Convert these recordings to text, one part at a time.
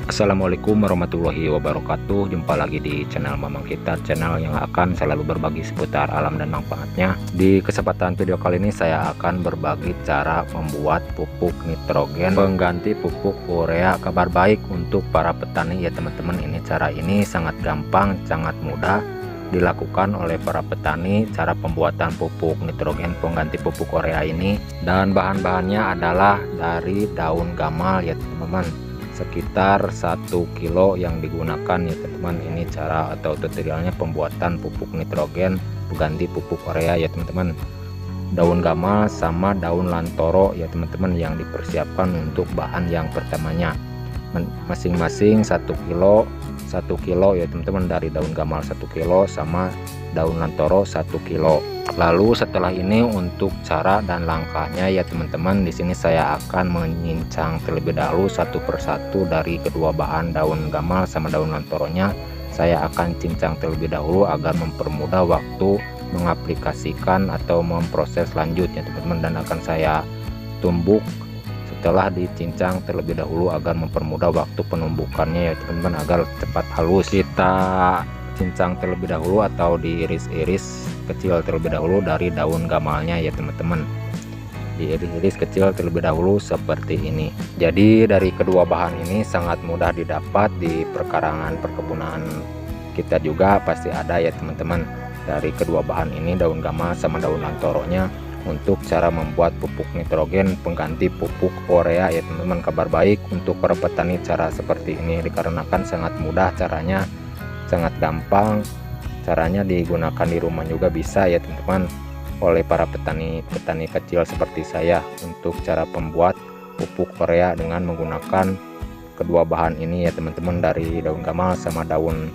Assalamualaikum warahmatullahi wabarakatuh. Jumpa lagi di channel Mamang Kita, channel yang akan selalu berbagi seputar alam dan manfaatnya. Di kesempatan video kali ini saya akan berbagi cara membuat pupuk nitrogen pengganti pupuk urea. Kabar baik untuk para petani ya teman-teman. Cara ini sangat gampang, sangat mudah dilakukan oleh para petani. Cara pembuatan pupuk nitrogen pengganti pupuk urea ini, dan bahan-bahannya adalah dari daun gamal ya teman-teman, sekitar 1 kilo yang digunakan ya teman-teman. Ini cara atau tutorialnya pembuatan pupuk nitrogen pengganti pupuk urea ya teman-teman. Daun gamal sama daun lantoro ya teman-teman yang dipersiapkan untuk bahan yang pertamanya. Masing-masing 1 kilo ya teman-teman, dari daun gamal 1 kilo sama daun lantoro 1 kilo. Lalu setelah ini untuk cara dan langkahnya ya teman-teman, di sini saya akan menyincang terlebih dahulu satu persatu dari kedua bahan daun gamal sama daun lantoronya. Saya akan cincang terlebih dahulu agar mempermudah waktu mengaplikasikan atau memproses lanjutnya teman-teman, dan akan saya tumbuk setelah dicincang terlebih dahulu agar mempermudah waktu penumbukannya ya teman-teman, agar cepat halus. Kita cincang terlebih dahulu atau diiris-iris kecil terlebih dahulu dari daun gamalnya ya teman-teman, diiris-iris kecil terlebih dahulu seperti ini. Jadi dari kedua bahan ini sangat mudah didapat di perkarangan perkebunan kita juga pasti ada ya teman-teman. Dari kedua bahan ini, daun gamal sama daun lantoronya, untuk cara membuat pupuk nitrogen pengganti pupuk urea ya teman-teman. Kabar baik untuk para petani, cara seperti ini dikarenakan sangat mudah caranya, sangat gampang. Caranya digunakan di rumah juga bisa ya teman-teman oleh para petani kecil seperti saya, untuk cara pembuat pupuk urea dengan menggunakan kedua bahan ini ya teman-teman, dari daun gamal sama daun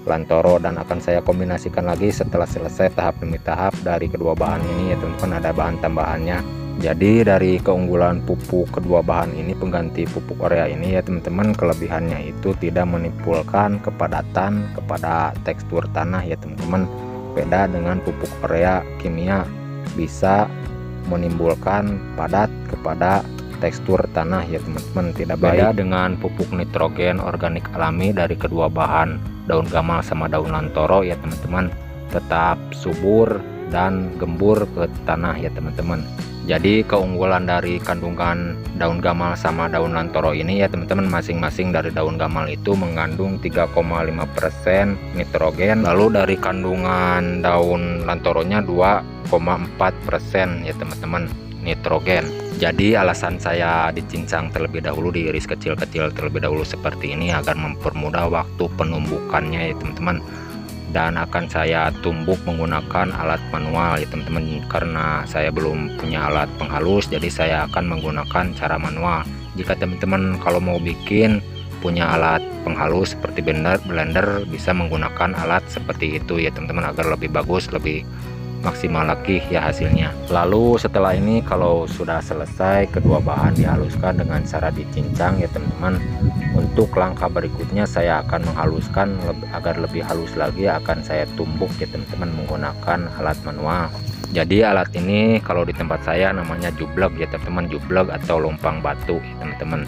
lantoro. Dan akan saya kombinasikan lagi setelah selesai tahap demi tahap dari kedua bahan ini ya teman-teman. Ada bahan tambahannya. Jadi dari keunggulan pupuk kedua bahan ini pengganti pupuk urea ini ya teman-teman, kelebihannya itu tidak menimbulkan kepadatan kepada tekstur tanah ya teman-teman. Beda dengan pupuk urea kimia, bisa menimbulkan padat kepada tekstur tanah ya teman-teman, tidak beda dengan pupuk nitrogen organik alami dari kedua bahan daun gamal sama daun lantoro ya teman-teman, tetap subur dan gembur ke tanah ya teman-teman. Jadi keunggulan dari kandungan daun gamal sama daun lantoro ini ya teman-teman, masing-masing dari daun gamal itu mengandung 3,5% nitrogen, lalu dari kandungan daun lantoronya 2,4% ya teman-teman nitrogen. Jadi alasan saya dicincang terlebih dahulu, diiris kecil-kecil terlebih dahulu seperti ini agar mempermudah waktu penumbukannya ya teman-teman. Dan akan saya tumbuk menggunakan alat manual ya teman-teman, karena saya belum punya alat penghalus, jadi saya akan menggunakan cara manual. Jika teman-teman kalau mau bikin punya alat penghalus seperti blender, bisa menggunakan alat seperti itu ya teman-teman, agar lebih bagus, lebih maksimal lagi ya hasilnya. Lalu setelah ini kalau sudah selesai kedua bahan dihaluskan dengan cara dicincang ya teman-teman. Untuk langkah berikutnya saya akan menghaluskan agar lebih halus lagi, akan saya tumbuk ya teman-teman menggunakan alat manual. Jadi alat ini kalau di tempat saya namanya jublek ya teman-teman, jublek atau lompang batu ya teman-teman.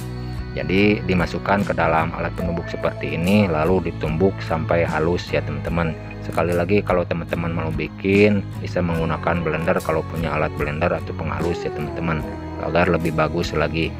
Jadi dimasukkan ke dalam alat penumbuk seperti ini, lalu ditumbuk sampai halus ya teman-teman. Sekali lagi, kalau teman-teman mau bikin bisa menggunakan blender kalau punya alat blender atau penghalus ya teman-teman, agar lebih bagus lagi.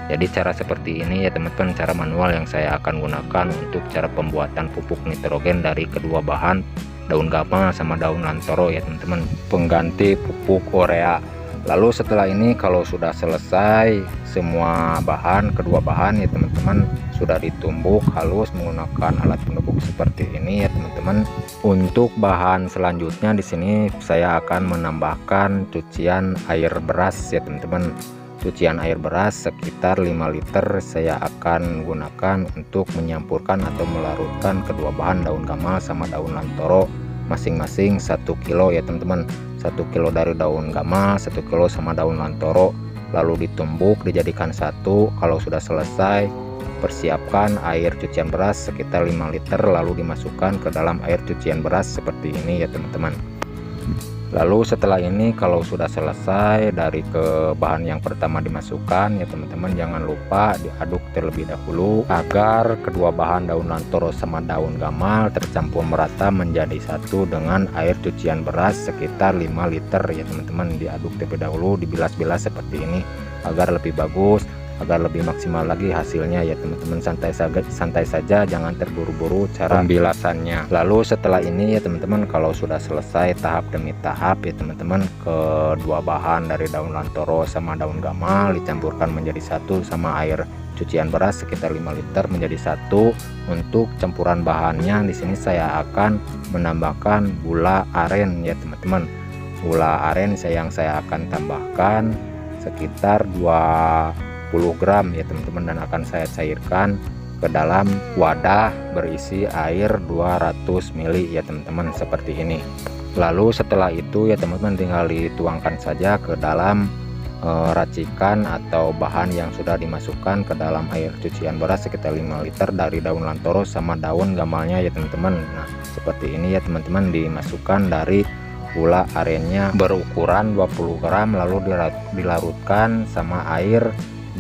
Jadi cara seperti ini ya teman-teman, cara manual yang saya akan gunakan untuk cara pembuatan pupuk nitrogen dari kedua bahan daun gamal sama daun lantoro ya teman-teman, pengganti pupuk urea. Lalu setelah ini kalau sudah selesai semua bahan, kedua bahan ya teman-teman, sudah ditumbuk halus menggunakan alat penumbuk seperti ini ya teman-teman. Untuk bahan selanjutnya di sini saya akan menambahkan cucian air beras ya teman-teman. Cucian air beras sekitar 5 liter saya akan gunakan untuk menyampurkan atau melarutkan kedua bahan daun gamal sama daun lantoro, masing-masing 1 kilo ya teman-teman. 1 kilo dari daun gamal, 1 kilo sama daun lantoro, lalu ditumbuk dijadikan satu. Kalau sudah selesai, persiapkan air cucian beras sekitar 5 liter, lalu dimasukkan ke dalam air cucian beras seperti ini ya teman-teman. Lalu setelah ini kalau sudah selesai dari ke bahan yang pertama dimasukkan ya teman-teman, jangan lupa diaduk terlebih dahulu agar kedua bahan daun lantoro sama daun gamal tercampur merata menjadi satu dengan air cucian beras sekitar 5 liter ya teman-teman. Diaduk terlebih dahulu, dibilas-bilas seperti ini agar lebih bagus, agar lebih maksimal lagi hasilnya ya teman-teman. Santai saja, jangan terburu-buru cara pembilasannya. Lalu setelah ini ya teman-teman, kalau sudah selesai tahap demi tahap ya teman-teman, kedua bahan dari daun lantoro sama daun gamal dicampurkan menjadi satu sama air cucian beras sekitar 5 liter menjadi satu. Untuk campuran bahannya di sini saya akan menambahkan gula aren ya teman-teman. Gula aren yang saya akan tambahkan sekitar 20 gram ya teman-teman, dan akan saya cairkan ke dalam wadah berisi air 200 ml ya teman-teman, seperti ini. Lalu setelah itu ya teman-teman, tinggal dituangkan saja ke dalam racikan atau bahan yang sudah dimasukkan ke dalam air cucian beras sekitar 5 liter dari daun lantoro sama daun gamalnya ya teman-teman. Nah seperti ini ya teman-teman, dimasukkan dari gula arennya berukuran 20 gram lalu dilarutkan sama air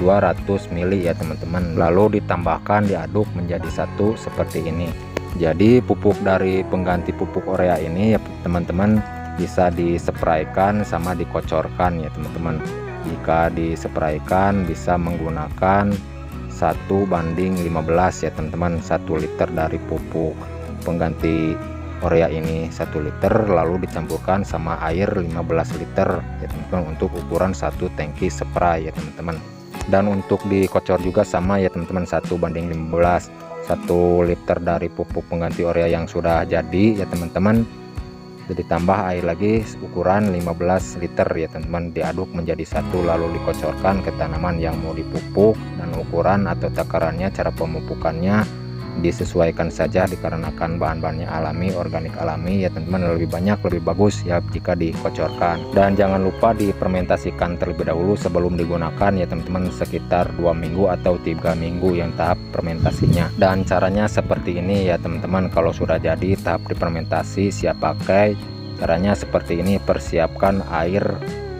200 ml ya teman-teman, lalu ditambahkan, diaduk menjadi satu seperti ini. Jadi pupuk dari pengganti pupuk urea ini ya teman-teman bisa dispraykan sama dikocorkan ya teman-teman. Jika dispraykan bisa menggunakan 1:15 ya teman-teman. 1 liter dari pupuk pengganti urea ini 1 liter lalu dicampurkan sama air 15 liter ya teman-teman, untuk ukuran 1 tangki spray ya teman-teman. Dan untuk dikocor juga sama ya teman-teman, 1:15. 1 liter dari pupuk pengganti urea yang sudah jadi ya teman-teman, ditambah air lagi ukuran 15 liter ya teman-teman, diaduk menjadi satu lalu dikocorkan ke tanaman yang mau dipupuk. Dan ukuran atau takarannya, cara pemupukannya disesuaikan saja dikarenakan bahan-bahannya alami, organik alami ya teman-teman, lebih banyak lebih bagus ya jika dikocorkan. Dan jangan lupa difermentasikan terlebih dahulu sebelum digunakan ya teman-teman, sekitar 2 minggu atau 3 minggu yang tahap fermentasinya. Dan caranya seperti ini ya teman-teman, kalau sudah jadi tahap difermentasi siap pakai. Caranya seperti ini, persiapkan air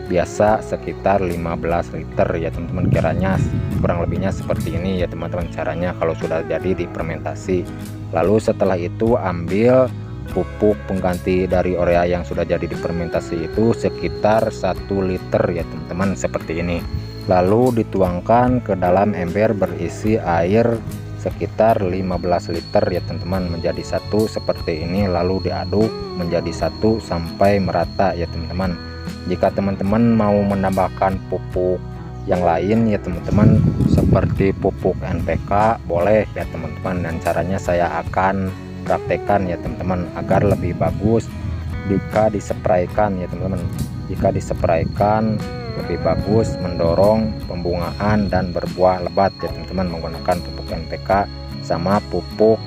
biasa sekitar 15 liter ya teman-teman, kiranya kurang lebihnya seperti ini ya teman-teman caranya kalau sudah jadi difermentasi. Lalu setelah itu ambil pupuk pengganti dari urea yang sudah jadi difermentasi itu sekitar 1 liter ya teman-teman, seperti ini. Lalu dituangkan ke dalam ember berisi air sekitar 15 liter ya teman-teman menjadi satu seperti ini, lalu diaduk menjadi satu sampai merata ya teman-teman. Jika teman-teman mau menambahkan pupuk yang lain ya teman-teman, seperti pupuk NPK boleh ya teman-teman, dan caranya saya akan praktekkan ya teman-teman agar lebih bagus jika dispraykan ya teman-teman. Jika dispraykan lebih bagus mendorong pembungaan dan berbuah lebat ya teman-teman, menggunakan pupuk NPK sama pupuk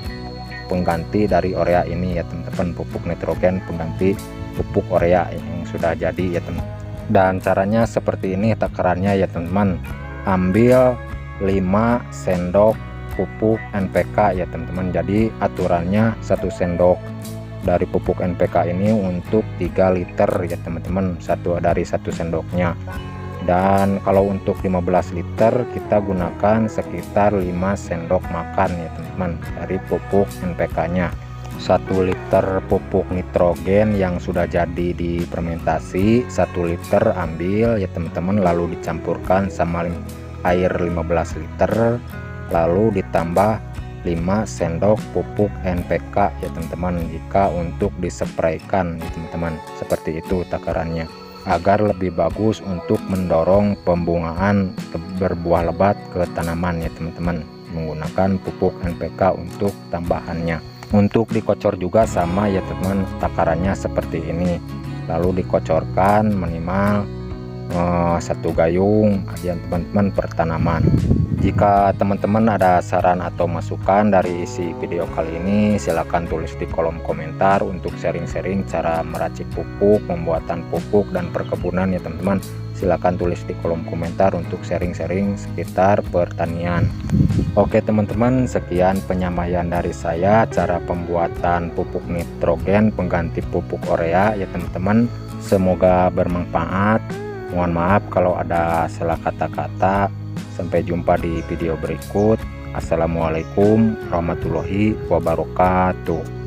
pengganti dari urea ini ya teman-teman, pupuk nitrogen pengganti pupuk urea yang sudah jadi ya teman. Dan caranya seperti ini takarannya ya teman-teman, ambil 5 sendok pupuk NPK ya teman-teman. Jadi aturannya 1 sendok dari pupuk NPK ini untuk 3 liter ya teman-teman, dari 1 sendoknya. Dan kalau untuk 15 liter kita gunakan sekitar 5 sendok makan ya teman-teman dari pupuk NPK nya. 1 liter pupuk nitrogen yang sudah jadi difermentasi 1 liter ambil ya teman-teman, lalu dicampurkan sama air 15 liter lalu ditambah 5 sendok pupuk NPK ya teman-teman jika untuk dispraykan ya teman-teman. Seperti itu takarannya agar lebih bagus untuk mendorong pembungaan berbuah lebat ke tanaman ya teman-teman, menggunakan pupuk NPK untuk tambahannya. Untuk dikocor juga sama ya teman, takarannya seperti ini, lalu dikocorkan minimal 1 gayung aja teman-teman per tanaman. Jika teman-teman ada saran atau masukan dari isi video kali ini, silahkan tulis di kolom komentar untuk sharing-sharing cara meracik pupuk, pembuatan pupuk dan perkebunan ya teman-teman. Silahkan tulis di kolom komentar untuk sharing-sharing sekitar pertanian. Oke teman-teman, sekian penyampaian dari saya cara pembuatan pupuk nitrogen pengganti pupuk urea ya teman-teman. Semoga bermanfaat. Mohon maaf kalau ada salah kata-kata. Sampai jumpa di video berikut. Assalamualaikum warahmatullahi wabarakatuh.